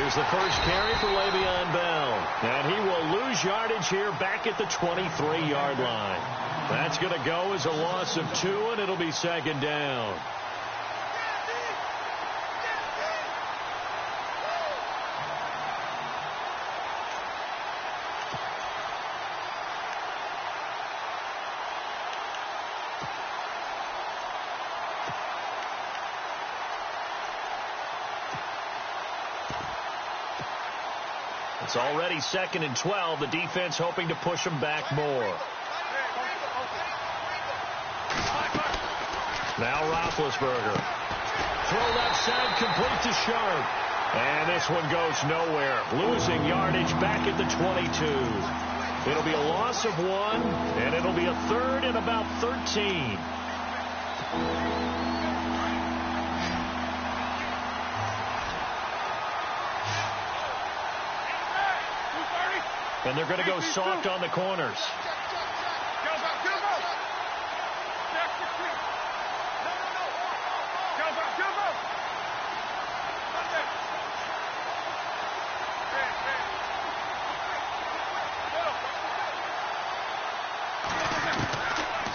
Here's the first carry for Le'Veon Bell. And he will lose yardage here back at the 23-yard line. That's going to go as a loss of 2, and it'll be second down. It's already 2nd and 12. The defense hoping to push them back more. Now Roethlisberger. Throw left side, complete to Sharp. And this one goes nowhere. Losing yardage back at the 22. It'll be a loss of 1, and it'll be a 3rd and about 13. And they're going to go soft on the corners.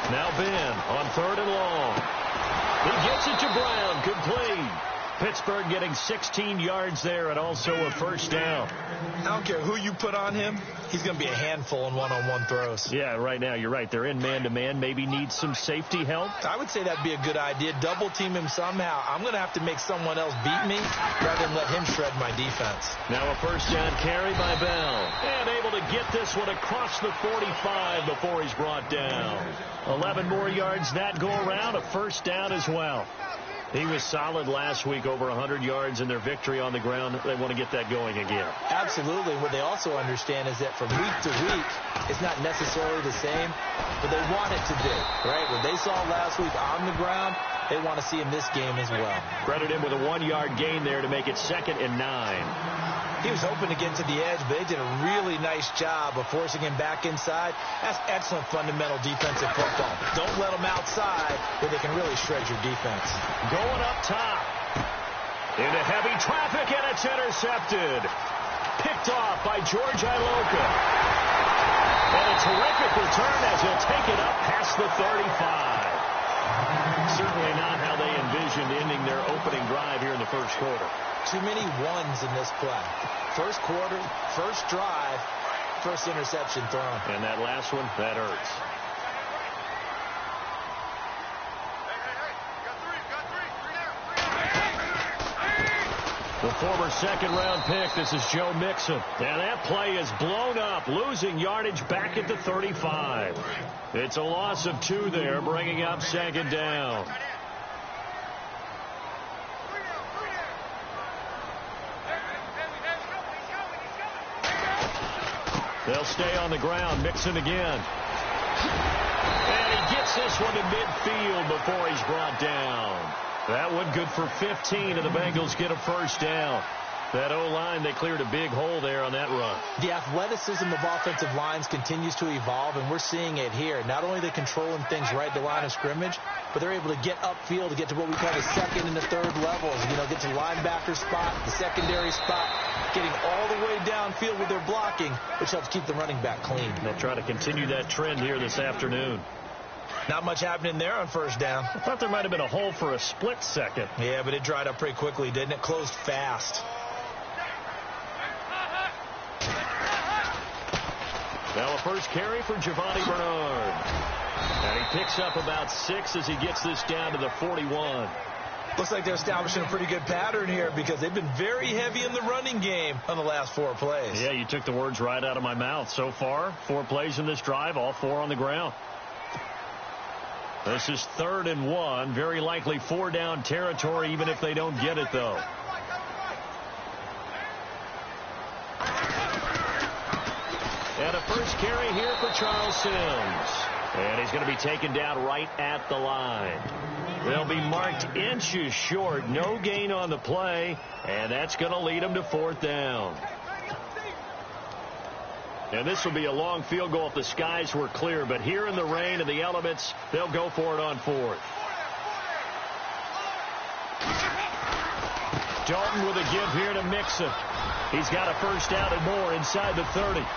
Now Ben on 3rd and long. He gets it to Brown, complete. Pittsburgh getting 16 yards there and also a first down. I don't care who you put on him. He's going to be a handful in one-on-one throws. Yeah, right now, you're right. They're in man-to-man. Maybe need some safety help. I would say that'd be a good idea. Double team him somehow. I'm going to have to make someone else beat me rather than let him shred my defense. Now a first down carry by Bell. And able to get this one across the 45 before he's brought down. 11 more yards that go around. A first down as well. He was solid last week, over 100 yards in their victory on the ground. They want to get that going again. Absolutely. What they also understand is that from week to week, it's not necessarily the same, but they want it to be, right? What they saw last week on the ground, they want to see in this game as well. Credit him with a 1-yard gain there to make it 2nd and 9. He was hoping to get to the edge, but they did a really nice job of forcing him back inside. That's excellent fundamental defensive football. Don't let them outside where they can really shred your defense. Going up top. Into heavy traffic, and it's intercepted. Picked off by George Iloka. And a terrific return as he'll take it up past the 35. Certainly not how they envisioned ending their opening drive here in the first quarter. Too many ones in this play. First quarter, first drive, first interception thrown. And that last one, that hurts. The former second-round pick, this is Joe Mixon. And that play is blown up, losing yardage back at the 35. It's a loss of 2 there, bringing up 2nd down. They'll stay on the ground. Mixon again. And he gets this one to midfield before he's brought down. That one good for 15, and the Bengals get a first down. That O-line, they cleared a big hole there on that run. The athleticism of offensive lines continues to evolve, and we're seeing it here. Not only are they controlling things right at the line of scrimmage, but they're able to get upfield to get to what we call the 2nd and the 3rd levels. You know, get to the linebacker spot, the secondary spot, getting all the way downfield with their blocking, which helps keep the running back clean. They'll try to continue that trend here this afternoon. Not much happening there on first down. I thought there might have been a hole for a split second. Yeah, but it dried up pretty quickly, didn't it? Closed fast. Now a first carry for Giovanni Bernard. And he picks up about 6 as he gets this down to the 41. Looks like they're establishing a pretty good pattern here because they've been very heavy in the running game on the last 4 plays. Yeah, you took the words right out of my mouth. So far, 4 plays in this drive, all 4 on the ground. This is 3rd and 1. Very likely 4-down territory, even if they don't get it, though. And a first carry here for Charles Sims. And he's going to be taken down right at the line. They'll be marked inches short. No gain on the play. And that's going to lead them to 4th down. And this will be a long field goal if the skies were clear. But here in the rain and the elements, they'll go for it on 4th. Dalton with a give here to Mixon. He's got a first down and more inside the 30. And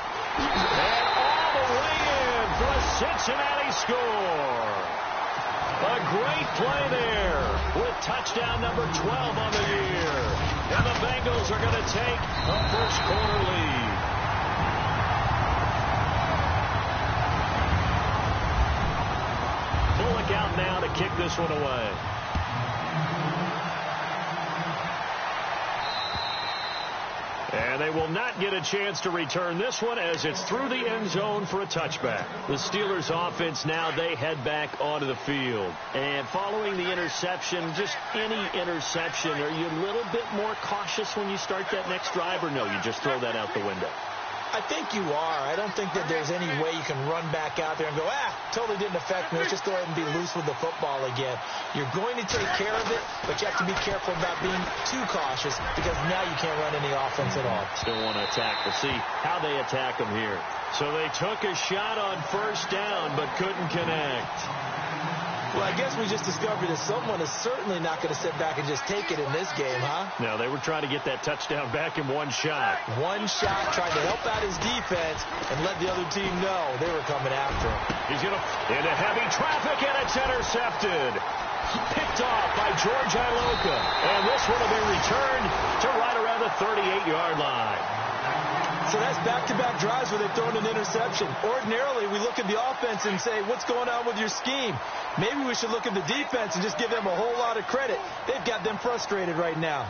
all the way in for a Cincinnati score. A great play there with touchdown number 12 on the year. And the Bengals are going to take a first quarter lead. Bullock out now to kick this one away. And they will not get a chance to return this one as it's through the end zone for a touchback. The Steelers offense now, they head back onto the field. And following the interception, just any interception, are you a little bit more cautious when you start that next drive, or no, you just throw that out the window? I think you are. I don't think that there's any way you can run back out there and go, totally didn't affect me. Let's just go ahead and be loose with the football again. You're going to take care of it, but you have to be careful about being too cautious because now you can't run any offense at all. Still want to attack. We'll see how they attack them here. So they took a shot on first down, but couldn't connect. Well, I guess we just discovered that someone is certainly not going to sit back and just take it in this game, huh? No, they were trying to get that touchdown back in one shot. One shot, trying to help out his defense and let the other team know they were coming after him. He's going to into heavy traffic, and it's intercepted. Picked off by George Iloka. And this one will be returned to right around the 38-yard line. So that's back-to-back drives where they've thrown an interception. Ordinarily, we look at the offense and say, what's going on with your scheme? Maybe we should look at the defense and just give them a whole lot of credit. They've got them frustrated right now.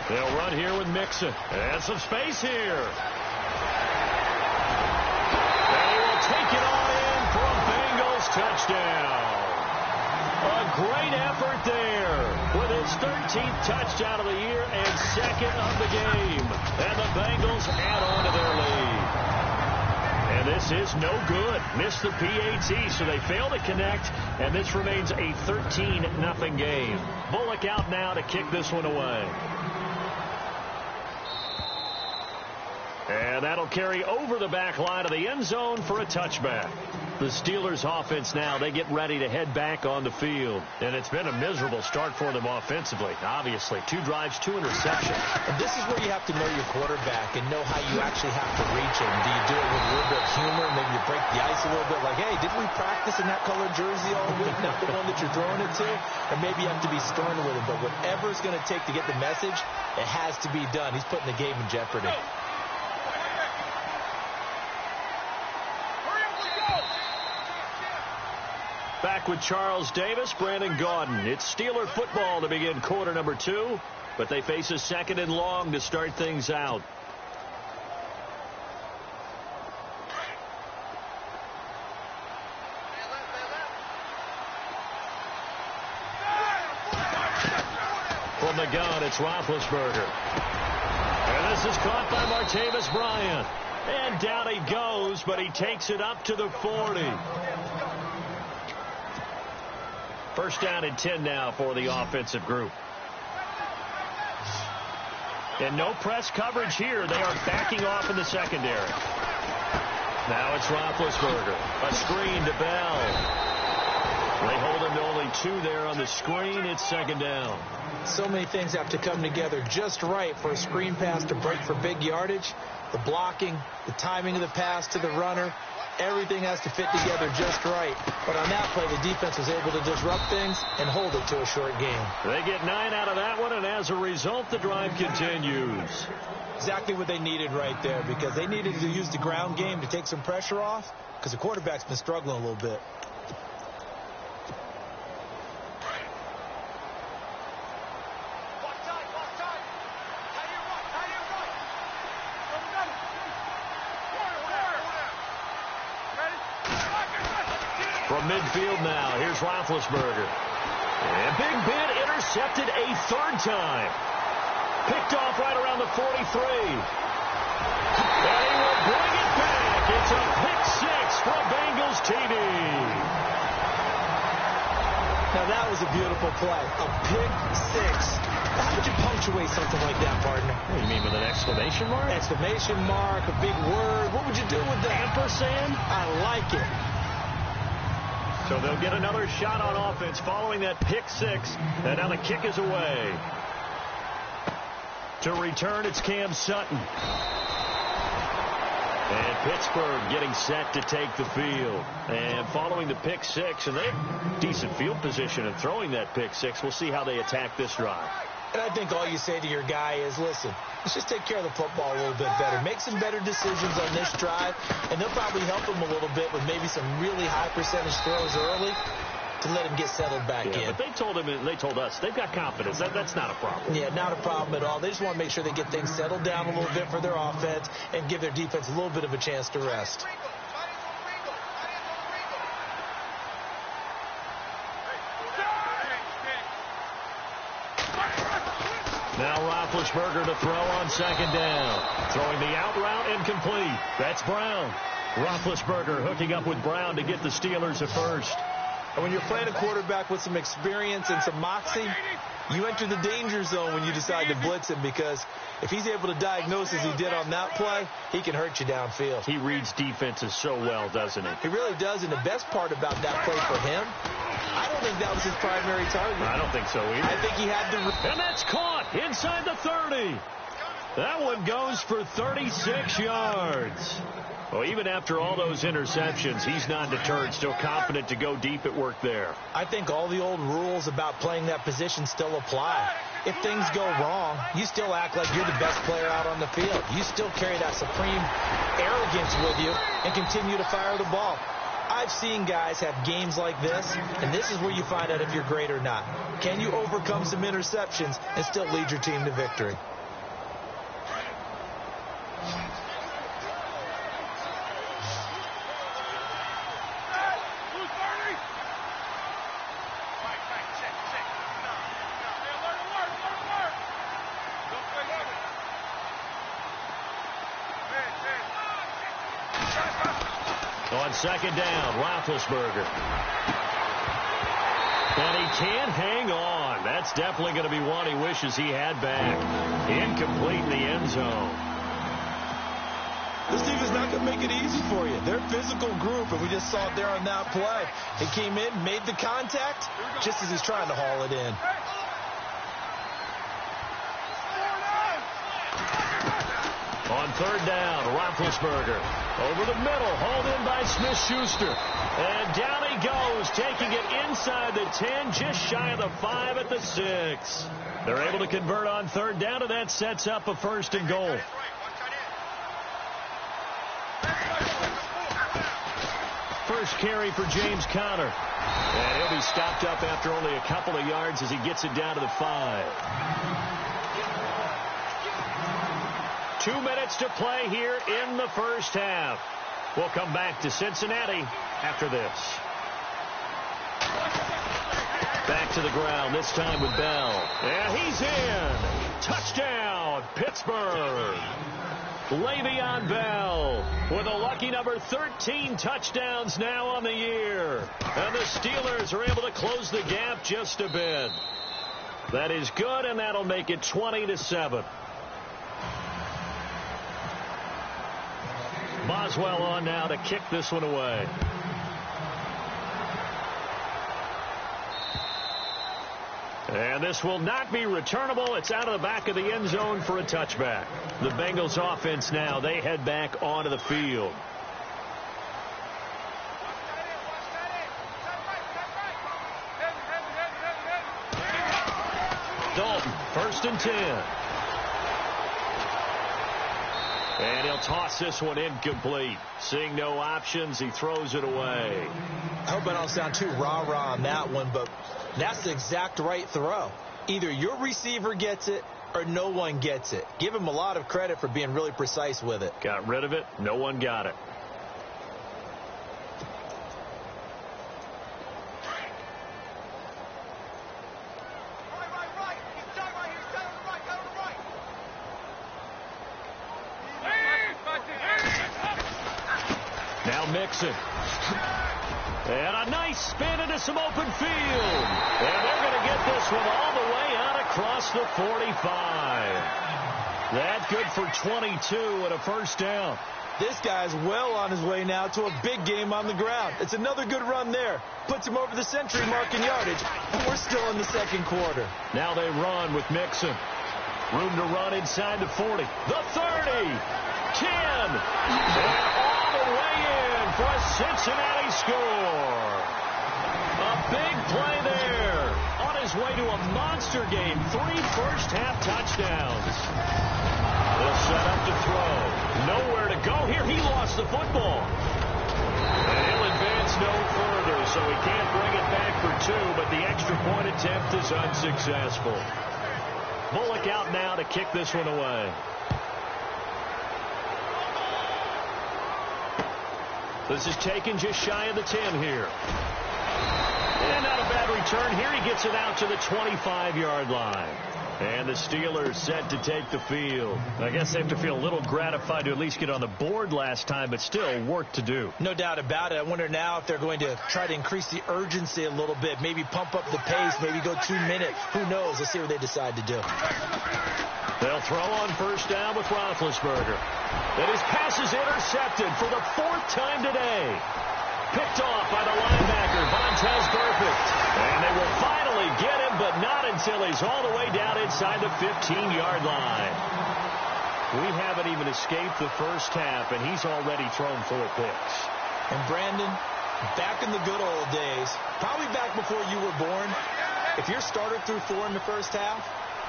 They'll run here with Mixon. And some space here. And he will take it all in for a Bengals touchdown. A great effort there with his 13th touchdown of the year and second of the game. And the Bengals add on to their lead. And this is no good. Missed the PAT, so they fail to connect, and this remains a 13-0 game. Bullock out now to kick this one away. And that'll carry over the back line of the end zone for a touchback. The Steelers offense now, they get ready to head back on the field. And it's been a miserable start for them offensively. Obviously, 2 drives, 2 interceptions. And this is where you have to know your quarterback and know how you actually have to reach him. Do you do it with a little bit of humor? Maybe you break the ice a little bit like, hey, didn't we practice in that colored jersey all week? Not the one that you're throwing it to? And maybe you have to be stern with him. But whatever it's going to take to get the message, it has to be done. He's putting the game in jeopardy. Back with Charles Davis, Brandon Gaudin. It's Steeler football to begin quarter number 2, but they face a 2nd and long to start things out. From the gun, it's Roethlisberger. And this is caught by Martavis Bryant. And down he goes, but he takes it up to the 40. First down and 10 now for the offensive group. And no press coverage here. They are backing off in the secondary. Now it's Roethlisberger. A screen to Bell. They hold him to only 2 there on the screen. It's 2nd down. So many things have to come together just right for a screen pass to break for big yardage. The blocking, the timing of the pass to the runner. Everything has to fit together just right. But on that play, the defense was able to disrupt things and hold it to a short game. They get 9 out of that one, and as a result, the drive continues. Exactly what they needed right there, because they needed to use the ground game to take some pressure off, because the quarterback's been struggling a little bit. From midfield now, here's Roethlisberger. And Big Ben intercepted a 3rd time. Picked off right around the 43. And he will bring it back. It's a pick 6 for Bengals TD. Now that was a beautiful play. A pick 6. How would you punctuate something like that, partner? What do you mean, with an exclamation mark? Exclamation mark, a big word. What would you do with that? Ampersand? I like it. So they'll get another shot on offense following that pick 6. And now the kick is away. To return, it's Cam Sutton. And Pittsburgh getting set to take the field. And following the pick six, and they have decent field position in throwing that pick six. We'll see how they attack this drive. And I think all you say to your guy is, listen, let's just take care of the football a little bit better. Make some better decisions on this drive, and they'll probably help him a little bit with maybe some really high percentage throws early to let him get settled back in. But they told him, and they told us, they've got confidence. That's not a problem. Yeah, not a problem at all. They just want to make sure they get things settled down a little bit for their offense and give their defense a little bit of a chance to rest. Now Roethlisberger to throw on second down. Throwing the out route incomplete. That's Brown. Roethlisberger hooking up with Brown to get the Steelers at first. And when you're playing a quarterback with some experience and some moxie, you enter the danger zone when you decide to blitz him, because if he's able to diagnose as he did on that play, he can hurt you downfield. He reads defenses so well, doesn't he? He really does, and the best part about that play for him, I don't think that was his primary target. I don't think so either. I think he had to... And that's caught inside the 30. That one goes for 36 yards. Well, even after all those interceptions, he's not deterred, still confident to go deep at work there. I think all the old rules about playing that position still apply. If things go wrong, you still act like you're the best player out on the field. You still carry that supreme arrogance with you and continue to fire the ball. I've seen guys have games like this, and this is where you find out if you're great or not. Can you overcome some interceptions and still lead your team to victory? On second down, Roethlisberger. And he can't hang on. That's definitely going to be one he wishes he had back. Incomplete in the end zone. This team is not going to make it easy for you. They're a physical group, and we just saw it there on that play. He came in, made the contact, just as he's trying to haul it in. On third down, Roethlisberger over the middle, hauled in by Smith-Schuster. And down he goes, taking it inside the 10, just shy of the 5 at the 6. They're able to convert on third down, and that sets up a first and goal. First carry for James Conner. And he'll be stopped up after only a couple of yards as he gets it down to the 5. 2 minutes to play here in the first half. We'll come back to Cincinnati after this. Back to the ground, this time with Bell. And he's in. Touchdown, Pittsburgh. Le'Veon Bell with a lucky number 13 touchdowns now on the year. And the Steelers are able to close the gap just a bit. That is good, and that'll make it 20-7. Boswell on now to kick this one away. And this will not be returnable. It's out of the back of the end zone for a touchback. The Bengals offense now, they head back onto the field. Dalton, 1st and 10. And he'll toss this one incomplete. Seeing no options, he throws it away. I hope I don't sound too rah-rah on that one, but that's the exact right throw. Either your receiver gets it or no one gets it. Give him a lot of credit for being really precise with it. Got rid of it. No one got it. Mixon. And a nice spin into some open field. And they're going to get this one all the way out across the 45. That good for 22 and a first down. This guy's well on his way now to a big game on the ground. It's another good run there. Puts him over the century mark in yardage. And we're still in the second quarter. Now they run with Mixon. Room to run inside the 40. The 30. 10. And all the way in for a Cincinnati score. A big play there. On his way to a monster game. 3 first-half touchdowns. They'll set up to throw. Nowhere to go here. He lost the football. And he'll advance no further, so he can't bring it back for 2, but the extra point attempt is unsuccessful. Bullock out now to kick this one away. This is taken just shy of the 10 here. And not a bad return here. He gets it out to the 25-yard line. And the Steelers set to take the field. I guess they have to feel a little gratified to at least get on the board last time, but still work to do. No doubt about it. I wonder now if they're going to try to increase the urgency a little bit, maybe pump up the pace, maybe go 2 minutes. Who knows? Let's see what they decide to do. They'll throw on first down with Roethlisberger. And his pass is intercepted for the 4th time today. Picked off by the linebacker, Vontaze Burfict. And they will finally get him, but not until he's all the way down inside the 15-yard line. We haven't even escaped the first half, and he's already thrown 4 picks. And Brandon, back in the good old days, probably back before you were born, if your starter threw 4 in the first half,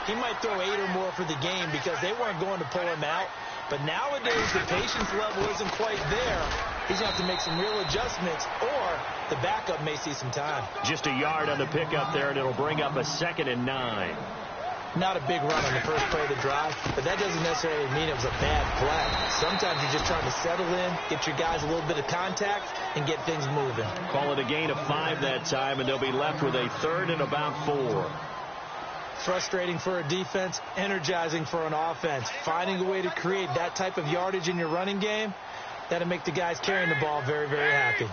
he might throw 8 or more for the game because they weren't going to pull him out. But nowadays, the patience level isn't quite there. He's going to have to make some real adjustments, or the backup may see some time. Just a yard on the pickup there, and it'll bring up a 2nd and 9. Not a big run on the first play of the drive, but that doesn't necessarily mean it was a bad play. Sometimes you're just trying to settle in, get your guys a little bit of contact, and get things moving. Call it a gain of 5 that time, and they'll be left with a 3rd and about 4. Frustrating for a defense, energizing for an offense. Finding a way to create that type of yardage in your running game, that'll make the guys carrying the ball very, very happy.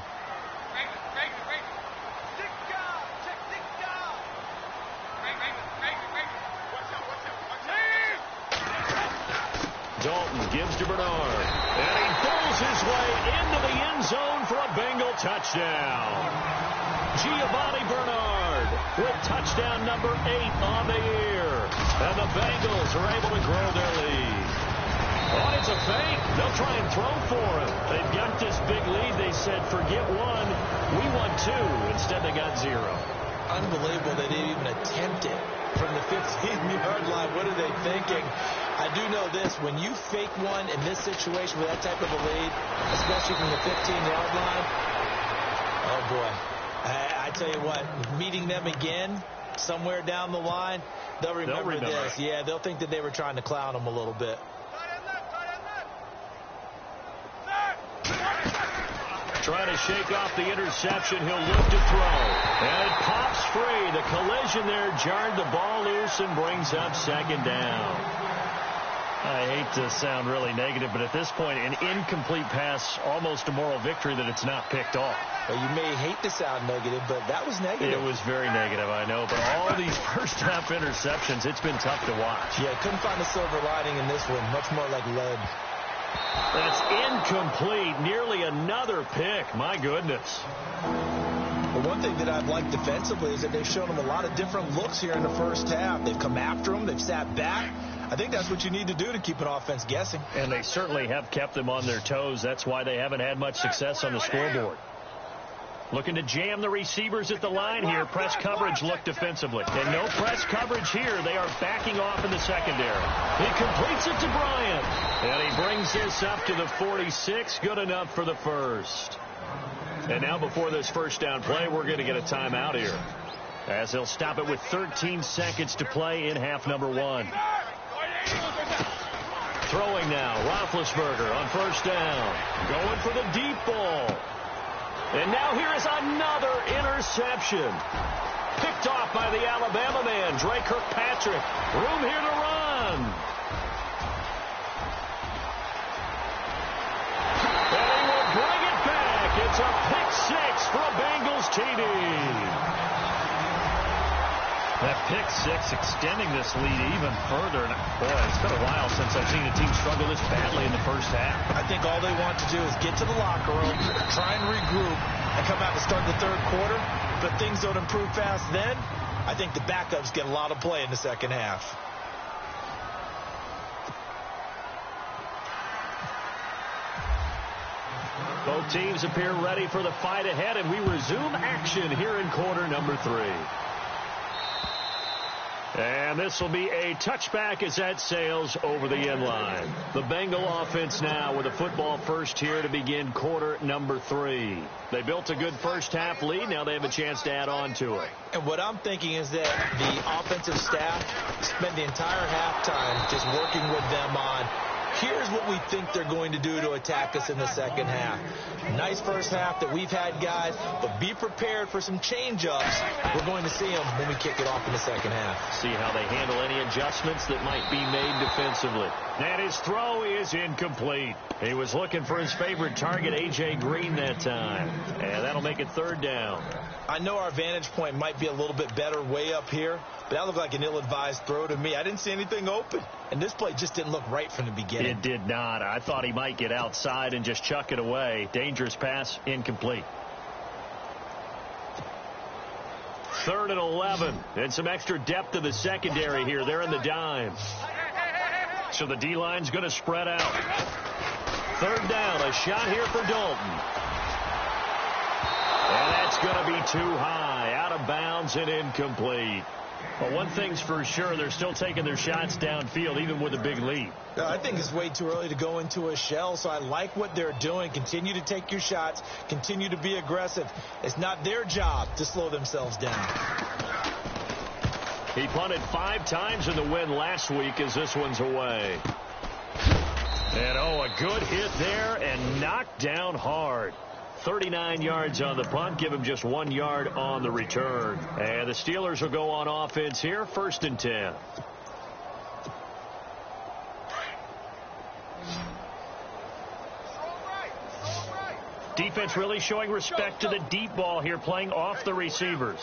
Dalton gives to Bernard. And he pulls his way into the end zone for a Bengal touchdown. Giovanni Bernard with touchdown number 8 on the year. And the Bengals are able to grow their lead. Oh, it's a fake. They'll try and throw for him. They've got this big lead. They said, forget 1. We want 2. Instead, they got 0. Unbelievable they didn't even attempt it from the 15-yard line. What are they thinking? I do know this. When you fake one in this situation with that type of a lead, especially from the 15-yard line, oh, boy. I tell you what, meeting them again somewhere down the line, they'll remember this. Yeah, they'll think that they were trying to clown them a little bit. Trying to shake off the interception. He'll look to throw. And it pops free. The collision there jarred the ball loose and brings up 2nd down. I hate to sound really negative, but at this point, an incomplete pass, almost a moral victory that it's not picked off. Well, you may hate to sound negative, but that was negative. It was very negative, I know. But all these first-half interceptions, it's been tough to watch. Yeah, couldn't find a silver lining in this one. Much more like lead. That's incomplete. Nearly another pick. My goodness. But one thing that I've liked defensively is that they've shown them a lot of different looks here in the first half. They've come after them. They've sat back. I think that's what you need to do to keep an offense guessing. And they certainly have kept them on their toes. That's why they haven't had much success on the scoreboard. Looking to jam the receivers at the line here. Press coverage look defensively. And no press coverage here. They are backing off in the secondary. He completes it to Bryant. And he brings this up to the 46. Good enough for the first. And now before this first down play, we're going to get a timeout here, as they'll stop it with 13 seconds to play in half number 1. Throwing now, Roethlisberger on first down. Going for the deep ball. And now here is another interception. Picked off by the Alabama man, Dre Kirkpatrick. Room here to run. And he will bring it back. It's a pick 6 for a Bengals TD. That pick 6 extending this lead even further. And boy, it's been a while since I've seen a team struggle this badly in the first half. I think all they want to do is get to the locker room, try and regroup, and come out to start the third quarter. But things don't improve fast then. I think the backups get a lot of play in the second half. Both teams appear ready for the fight ahead, and we resume action here in quarter number 3. And this will be a touchback as that sails over the end line. The Bengal offense now with a football first here to begin quarter number 3. They built a good first half lead. Now they have a chance to add on to it. And what I'm thinking is that the offensive staff spent the entire halftime just working with them on, here's what we think they're going to do to attack us in the second half. Nice first half that we've had, guys, but be prepared for some change-ups. We're going to see them when we kick it off in the second half. See how they handle any adjustments that might be made defensively. And his throw is incomplete. He was looking for his favorite target, A.J. Green, that time. And that'll make it third down. I know our vantage point might be a little bit better way up here, but that looked like an ill-advised throw to me. I didn't see anything open, and this play just didn't look right from the beginning. It did not. I thought he might get outside and just chuck it away. Dangerous pass, incomplete. 3rd and 11, and some extra depth to the secondary here. They're in the dime. So the D-line's going to spread out. 3rd down, a shot here for Dalton. And that's going to be too high, out of bounds and incomplete. Well, one thing's for sure, they're still taking their shots downfield, even with a big lead. I think it's way too early to go into a shell, so I like what they're doing. Continue to take your shots. Continue to be aggressive. It's not their job to slow themselves down. He punted 5 times in the win last week as this one's away. And, a good hit there and knocked down hard. 39 yards on the punt, give him just 1 yard on the return. And the Steelers will go on offense here, 1st and 10. Defense really showing respect to the deep ball here, playing off the receivers.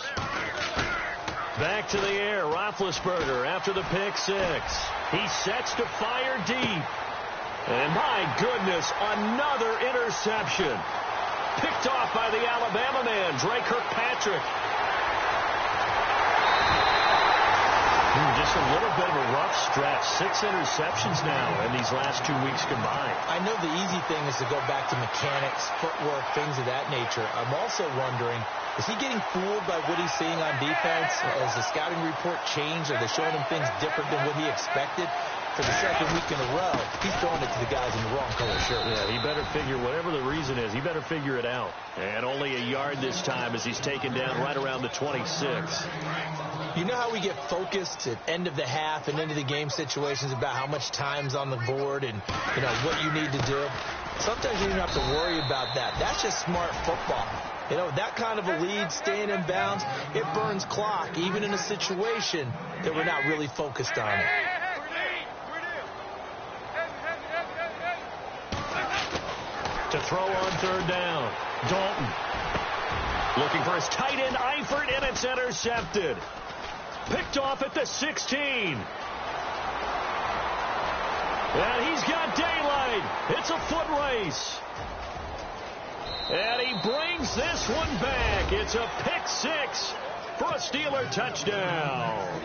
Back to the air, Roethlisberger after the pick 6. He sets to fire deep. And my goodness, another interception. Picked off by the Alabama man, Dre Kirkpatrick. Just a little bit of a rough stretch. 6 interceptions now in these last 2 weeks combined. I know the easy thing is to go back to mechanics, footwork, things of that nature. I'm also wondering, is he getting fooled by what he's seeing on defense? Has the scouting report changed? Are they showing him things different than what he expected? For the second week in a row, he's throwing it to the guys in the wrong color shirt. Yeah, he better figure, whatever the reason is, he better figure it out. And only a yard this time as he's taken down right around the 26. You know how we get focused at end of the half and into the game situations about how much time's on the board and, what you need to do? Sometimes you don't have to worry about that. That's just smart football. That kind of a lead, staying in bounds, it burns clock, even in a situation that we're not really focused on it. To throw on 3rd down, Dalton. Looking for his tight end, Eifert, and it's intercepted. Picked off at the 16. And he's got daylight. It's a foot race. And he brings this one back. It's a pick 6 for a Steeler touchdown.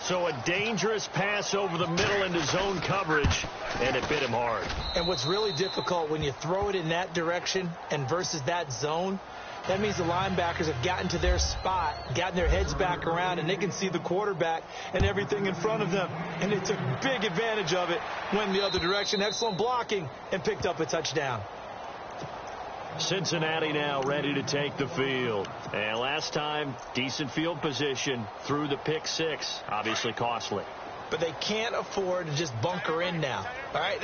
So a dangerous pass over the middle into zone coverage, and it bit him hard. And what's really difficult when you throw it in that direction and versus that zone, that means the linebackers have gotten to their spot, gotten their heads back around, and they can see the quarterback and everything in front of them. And they took big advantage of it, went the other direction, excellent blocking, and picked up a touchdown. Cincinnati now ready to take the field. And last time, decent field position through the pick 6. Obviously costly. But they can't afford to just bunker in now. All right,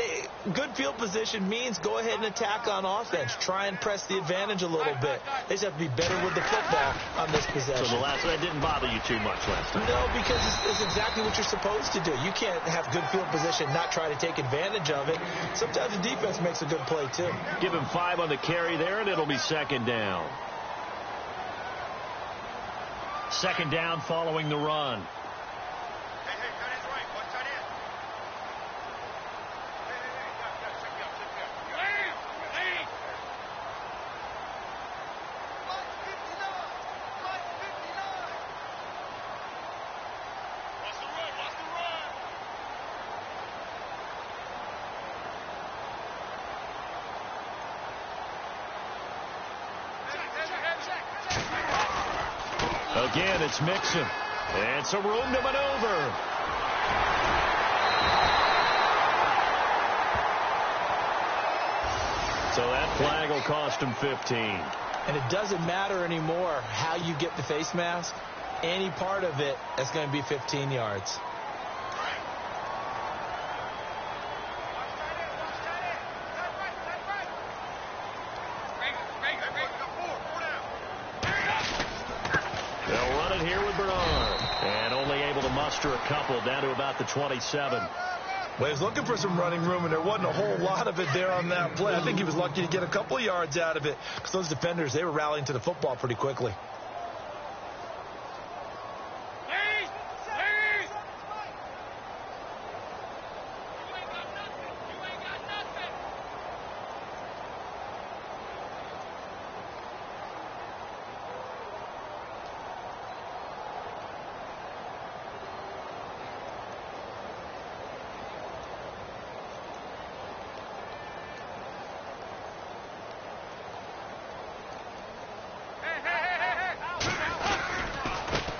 good field position means go ahead and attack on offense. Try and press the advantage a little bit. They just have to be better with the football on this possession. So that didn't bother you too much last time? No, because it's exactly what you're supposed to do. You can't have good field position and not try to take advantage of it. Sometimes the defense makes a good play, too. Give him 5 on the carry there, and it'll be 2nd down. 2nd down following the run. Again, it's Mixon. And some room to maneuver. So that flag will cost him 15. And it doesn't matter anymore how you get the face mask. Any part of it is going to be 15 yards. They'll run it here with Bernard. And only able to muster a couple down to about the 27. Well, he was looking for some running room, and there wasn't a whole lot of it there on that play. I think he was lucky to get a couple of yards out of it because those defenders, they were rallying to the football pretty quickly.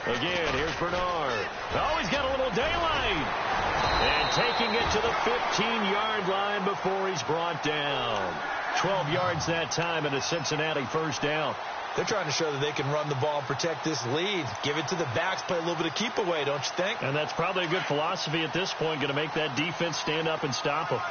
Again, here's Bernard. Oh, he's got a little daylight. And taking it to the 15-yard line before he's brought down. 12 yards that time and a Cincinnati first down. They're trying to show that they can run the ball and protect this lead. Give it to the backs, play a little bit of keep away, don't you think? And that's probably a good philosophy at this point, going to make that defense stand up and stop them.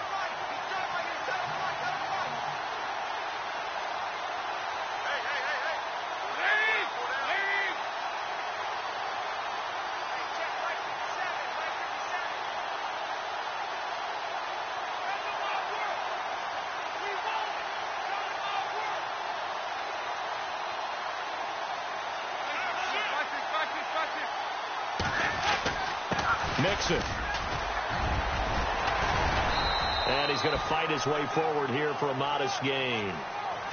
Mixon. And he's going to fight his way forward here for a modest gain.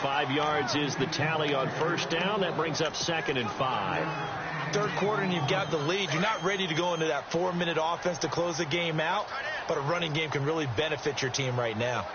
5 yards is the tally on first down. That brings up 2nd and 5. Third quarter and you've got the lead. You're not ready to go into that 4-minute offense to close the game out, but a running game can really benefit your team right now.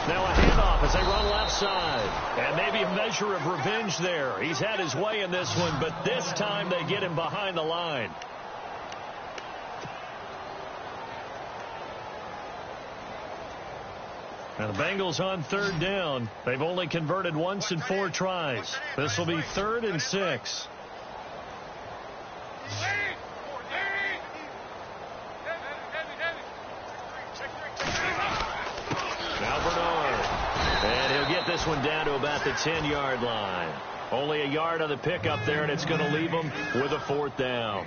Now a handoff as they run left side. And maybe a measure of revenge there. He's had his way in this one, but this time they get him behind the line. Now the Bengals on third down. They've only converted once in 4 tries. This will be 3rd and 6. This one down to about the 10-yard line. Only a yard on the pickup there, and it's going to leave them with a 4th down.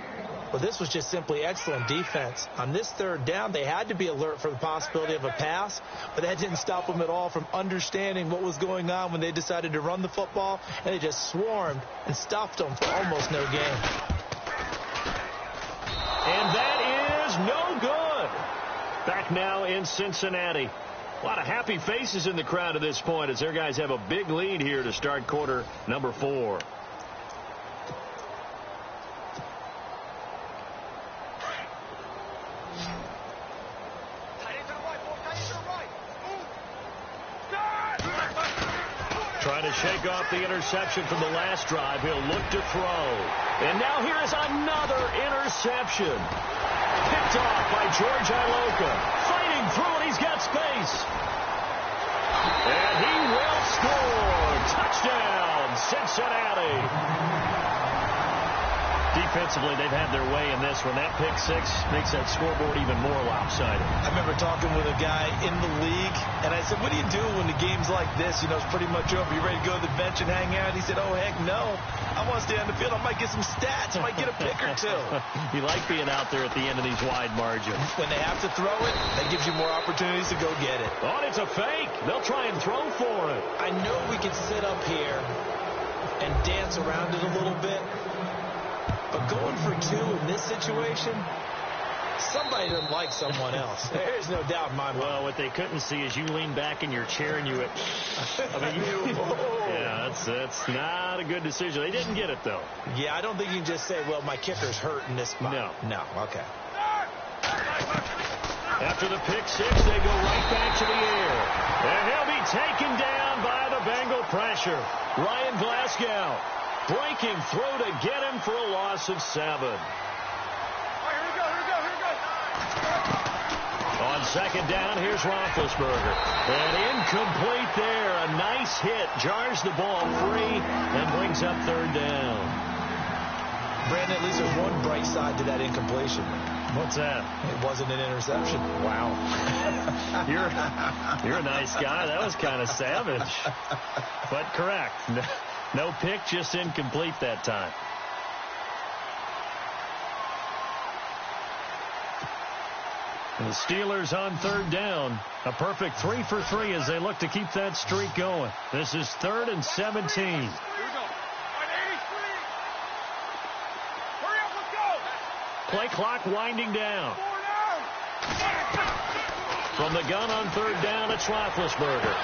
Well, this was just simply excellent defense. On this third down, they had to be alert for the possibility of a pass, but that didn't stop them at all from understanding what was going on when they decided to run the football, and they just swarmed and stuffed them for almost no gain. And that is no good. Back now in Cincinnati. A lot of happy faces in the crowd at this point as their guys have a big lead here to start quarter number 4. Trying to shake off the interception from the last drive. He'll look to throw. And now here is another interception. Picked off by George Iloka. Fighting through it. He's got space. And he will score. Touchdown, Cincinnati. Defensively, they've had their way in this one. That pick 6 makes that scoreboard even more lopsided. I remember talking with a guy in the league, and I said, what do you do when the game's like this? You know, it's pretty much over. You ready to go to the bench and hang out? He said, oh, heck no. I want to stay on the field. I might get some stats. I might get a pick or 2. You like being out there at the end of these wide margins. When they have to throw it, that gives you more opportunities to go get it. Oh, it's a fake. They'll try and throw for it. I know we can sit up here and dance around it a little bit, But going for 2 in this situation, somebody doesn't like someone else. There's no doubt in my mind. Well, what they couldn't see is you lean back in your chair and you went, yeah, that's not a good decision. They didn't get it, though. Yeah, I don't think you can just say, well, my kicker's hurt in this spot. No, okay. After the pick 6, they go right back to the air. And he'll be taken down by the Bengal pressure. Ryan Glasgow breaking through to get him for a loss of 7. On second down, here's Roethlisberger. And incomplete there. A nice hit. Jars the ball free and brings up 3rd down. Brandon, at least there's one bright side to that incompletion. What's that? It wasn't an interception. Wow. You're a nice guy. That was kind of savage. But correct. No pick, just incomplete that time. And the Steelers on 3rd down. A perfect 3 for 3 as they look to keep that streak going. This is 3rd and 17. Play clock winding down. From the gun on 3rd down, it's Roethlisberger.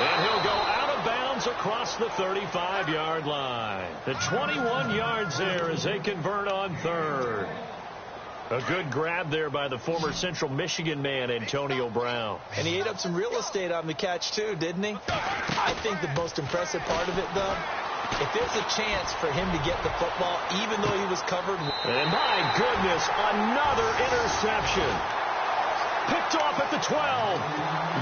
And he'll go out of bounds across the 35-yard line. The 21 yards there as they convert on 3rd. A good grab there by the former Central Michigan man, Antonio Brown. And he ate up some real estate on the catch, too, didn't he? I think the most impressive part of it, though, if there's a chance for him to get the football, even though he was covered. And my goodness, another interception. Picked off at the 12.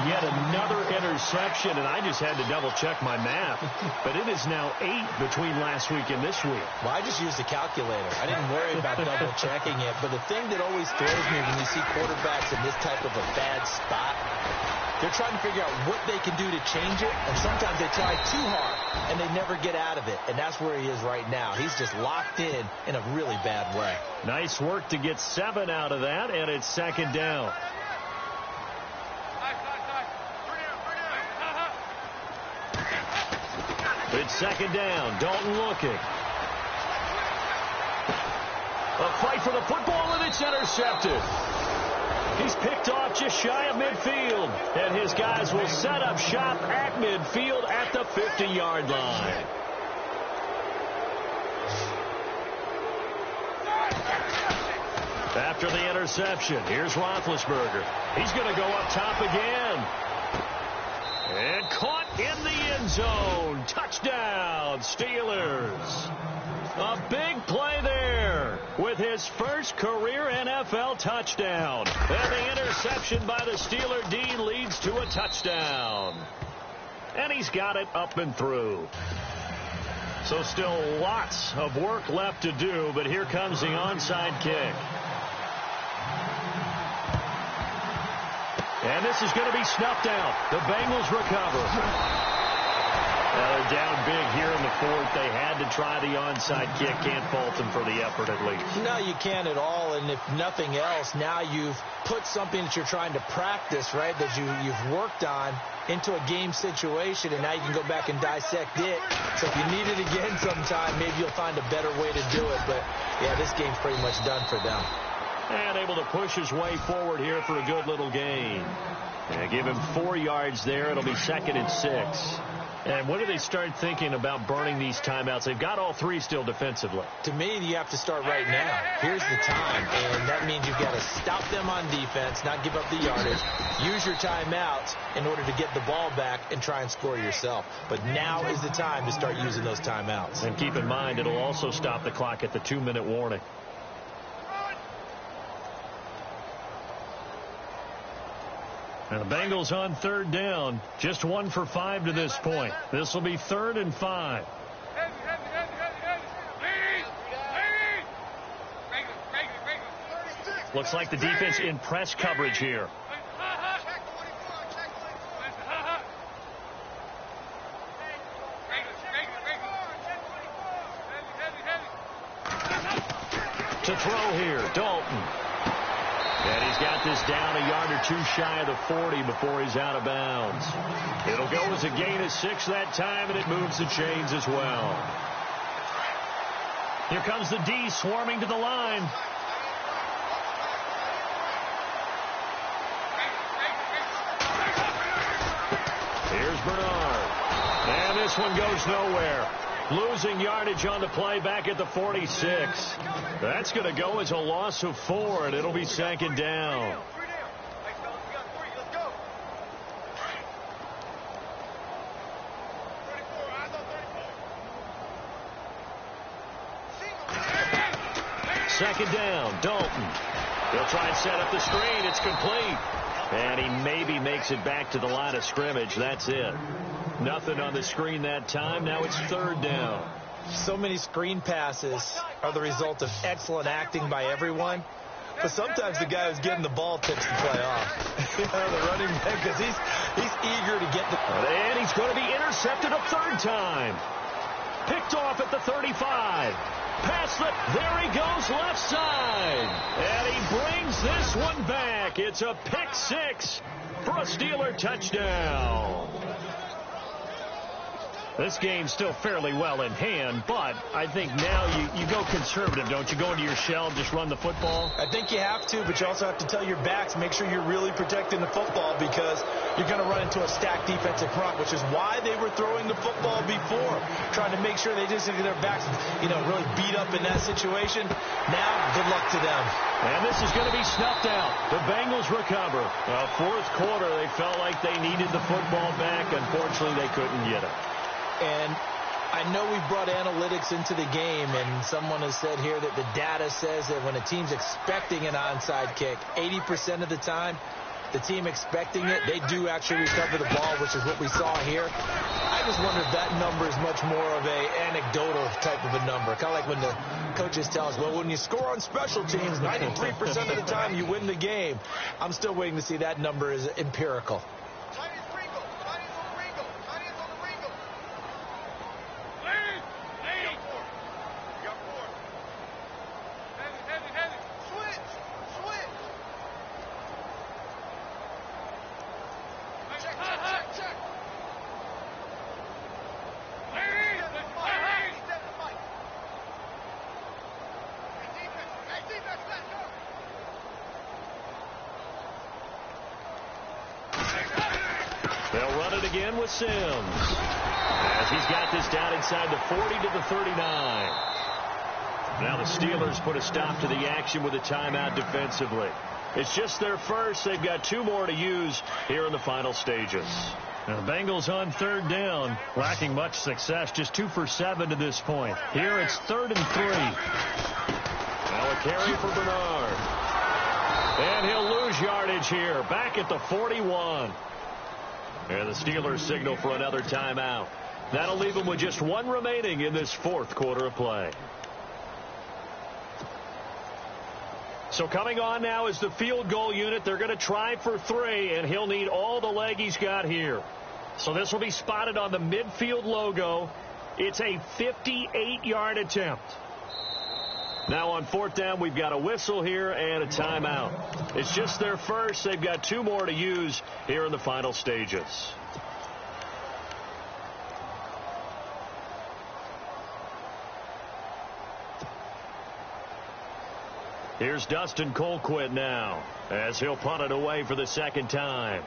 Yet another interception, and I just had to double-check my math. But it is now 8 between last week and this week. Well, I just used a calculator. I didn't worry about double-checking it. But the thing that always throws me when you see quarterbacks in this type of a bad spot, they're trying to figure out what they can do to change it, and sometimes they try too hard, and they never get out of it. And that's where he is right now. He's just locked in a really bad way. Nice work to get 7 out of that, and it's 2nd down. It's 2nd down. Dalton looking. A fight for the football, and it's intercepted. He's picked off just shy of midfield. And his guys will set up shop at midfield at the 50-yard line. After the interception, here's Roethlisberger. He's going to go up top again. And caught in the end zone. Touchdown, Steelers. A big play there with his first career NFL touchdown. And the interception by the Steeler Dean leads to a touchdown. And he's got it up and through. So still lots of work left to do, but here comes the onside kick. And this is going to be snuffed out. The Bengals recover. They're down big here in the 4th. They had to try the onside kick. Can't fault them for the effort at least. No, you can't at all. And if nothing else, now you've put something that you're trying to practice, right, that you've worked on into a game situation, and now you can go back and dissect it. So if you need it again sometime, maybe you'll find a better way to do it. But, yeah, this game's pretty much done for them. And able to push his way forward here for a good little gain. And give him 4 yards there. It'll be 2nd and 6. And when do they start thinking about burning these timeouts? They've got all 3 still defensively. To me, you have to start right now. Here's the time, and that means you've got to stop them on defense, not give up the yardage, use your timeouts in order to get the ball back and try and score yourself. But now is the time to start using those timeouts. And keep in mind, it'll also stop the clock at the 2-minute warning. And the Bengals on 3rd down. Just 1 for 5 to this point. This will be 3rd and 5. Looks like the defense in press coverage here. To throw here, Dalton. And he's got this down a yard or 2 shy of the 40 before he's out of bounds. It'll go as a gain of 6 that time, and it moves the chains as well. Here comes the D swarming to the line. Here's Bernard. And this one goes nowhere. Losing yardage on the play back at the 46. That's going to go as a loss of 4, and it'll be second down. Second down, Dalton. He'll try and set up the screen. It's complete. And he maybe makes it back to the line of scrimmage. That's it. Nothing on the screen that time. Now it's third down. So many screen passes are the result of excellent acting by everyone. But sometimes the guy who's getting the ball tips the play off. The running back, because he's eager to get the... And he's going to be intercepted a third time. Picked off at the 35. Pass it. There he goes, left side. And he brings this one back. It's a pick 6 for a Steeler touchdown. This game's still fairly well in hand, but I think now you go conservative, don't you? Go into your shell and just run the football? I think you have to, but you also have to tell your backs, make sure you're really protecting the football because you're going to run into a stacked defensive front, which is why they were throwing the football before, trying to make sure they just get their backs, really beat up in that situation. Now, good luck to them. And this is going to be snuffed out. The Bengals recover. Fourth quarter, they felt like they needed the football back. Unfortunately, they couldn't get it. And I know we've brought analytics into the game, and someone has said here that the data says that when a team's expecting an onside kick, 80% of the time, the team expecting it, they do actually recover the ball, which is what we saw here. I just wonder if that number is much more of a anecdotal type of a number. Kind of like when the coaches tell us, well, when you score on special teams, 93% of the time you win the game. I'm still waiting to see that number is empirical. They'll run it again with Sims, as he's got this down inside the 40 to the 39. Now the Steelers put a stop to the action with a timeout defensively. It's just their first. They've got 2 more to use here in the final stages. Now the Bengals on third down, lacking much success, just 2 for 7 to this point. Here it's 3rd and 3. Now a carry for Bernard. And he'll lose yardage here, back at the 41. And the Steelers signal for another timeout. That'll leave them with just 1 remaining in this fourth quarter of play. So coming on now is the field goal unit. They're going to try for 3, and he'll need all the leg he's got here. So this will be spotted on the midfield logo. It's a 58-yard attempt. Now on 4th down, we've got a whistle here and a timeout. It's just their first. They've got 2 more to use here in the final stages. Here's Dustin Colquitt now, as he'll punt it away for the second time.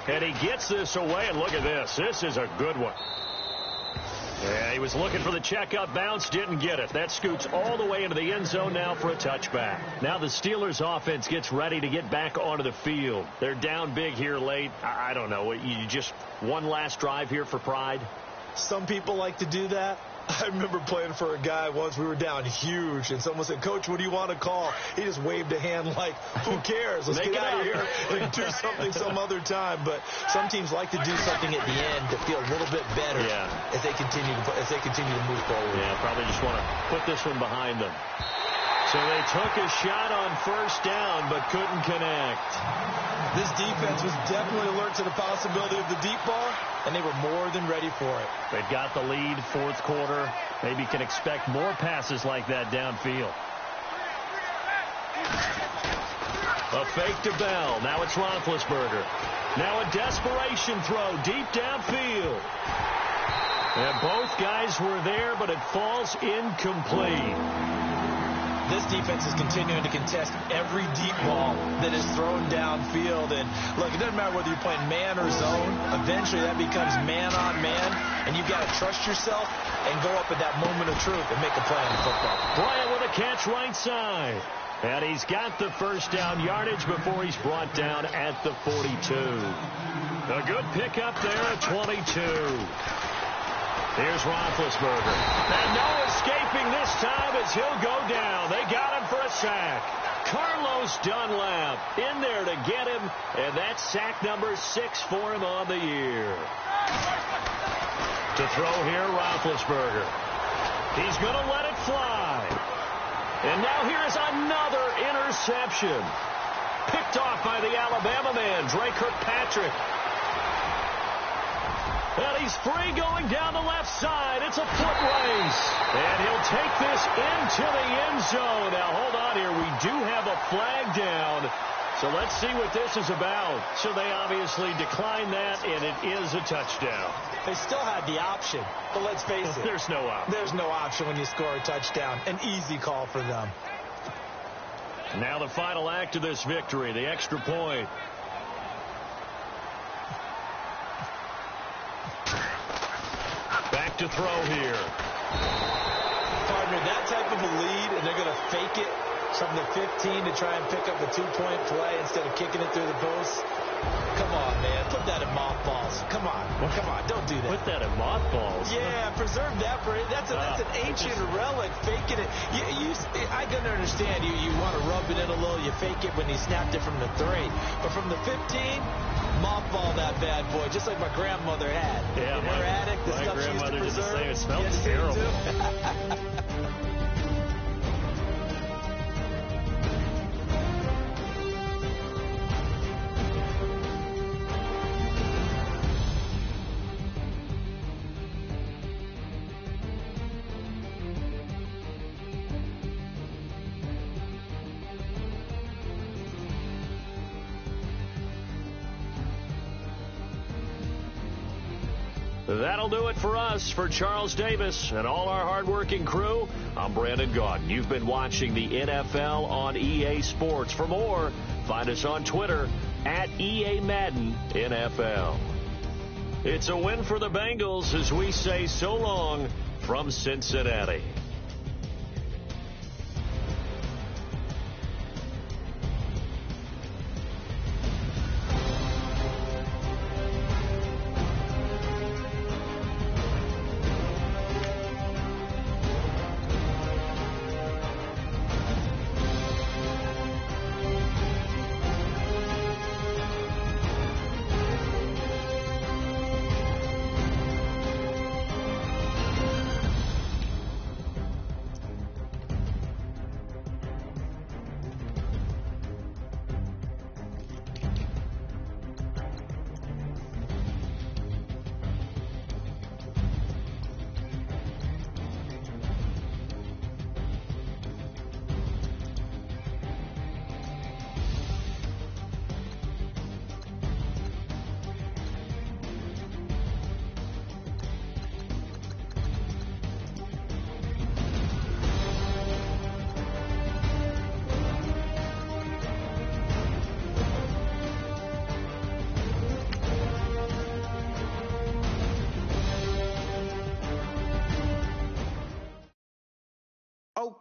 And he gets this away, and look at this. This is a good one. Yeah, he was looking for the checkup bounce, didn't get it. That scoots all the way into the end zone now for a touchback. Now the Steelers offense gets ready to get back onto the field. They're down big here late. I don't know. You just one last drive here for pride? Some people like to do that. I remember playing for a guy once. We were down huge, and someone said, "Coach, what do you want to call?" He just waved a hand like, "Who cares? Let's get out of here and do something some other time." But some teams like to do something at the end to feel a little bit better as they continue to move forward. Yeah, probably just want to put this one behind them. So they took a shot on 1st down, but couldn't connect. This defense was definitely alert to the possibility of the deep ball, and they were more than ready for it. They've got the lead, 4th quarter. Maybe can expect more passes like that downfield. A fake to Bell. Now it's Roethlisberger. Now a desperation throw deep downfield. And both guys were there, but it falls incomplete. This defense is continuing to contest every deep ball that is thrown downfield. And, look, it doesn't matter whether you're playing man or zone. Eventually, that becomes man-on-man, and you've got to trust yourself and go up at that moment of truth and make a play on the football. Bryant with a catch right side. And he's got the first down yardage before he's brought down at the 42. A good pickup there at 22. Here's Roethlisberger. And no escaping this time as he'll go down. They got him for a sack. Carlos Dunlap in there to get him, and that's sack number 6 for him on the year. To throw here, Roethlisberger. He's going to let it fly. And now here's another interception. Picked off by the Alabama man, Dre Kirkpatrick. And he's free going down the left side. It's a foot race. And he'll take this into the end zone. Now, hold on here. We do have a flag down. So let's see what this is about. So they obviously declined that, and it is a touchdown. They still had the option, but let's face it. There's no option. There's no option when you score a touchdown. An easy call for them. Now the final act of this victory, the extra point. Back to throw here. Partner, that type of a lead, and they're going to fake it from the 15 to try and pick up a 2-point play instead of kicking it through the post. Come on, man. Put that in mothballs. Come on. Come on. Don't do that. Put that in mothballs? Yeah, preserve that for it. That's an ancient relic. Faking it. I can understand. You want to rub it in a little. You fake it when he snapped it from the 3. But from the 15, mothball that bad boy, just like my grandmother had. Yeah, in her attic, the stuff she used to preserve. It smells terrible. That'll do it for us. For Charles Davis and all our hardworking crew, I'm Brandon Gaudin. You've been watching the NFL on EA Sports. For more, find us on Twitter at EA Madden NFL. It's a win for the Bengals as we say so long from Cincinnati.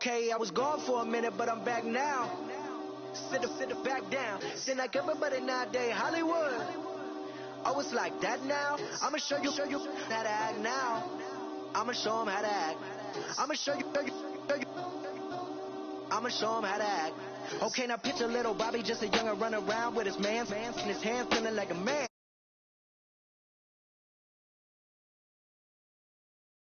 Okay, I was gone for a minute, but I'm back now. Sit it back down. Then like everybody nowadays, Hollywood. Oh, it's like that now? I'ma show you how to act now. I'ma show them how to act. I'ma show you. I'ma show them how to act. Okay, now picture little Bobby, just a younger run around with his man in his hands, feeling like a man.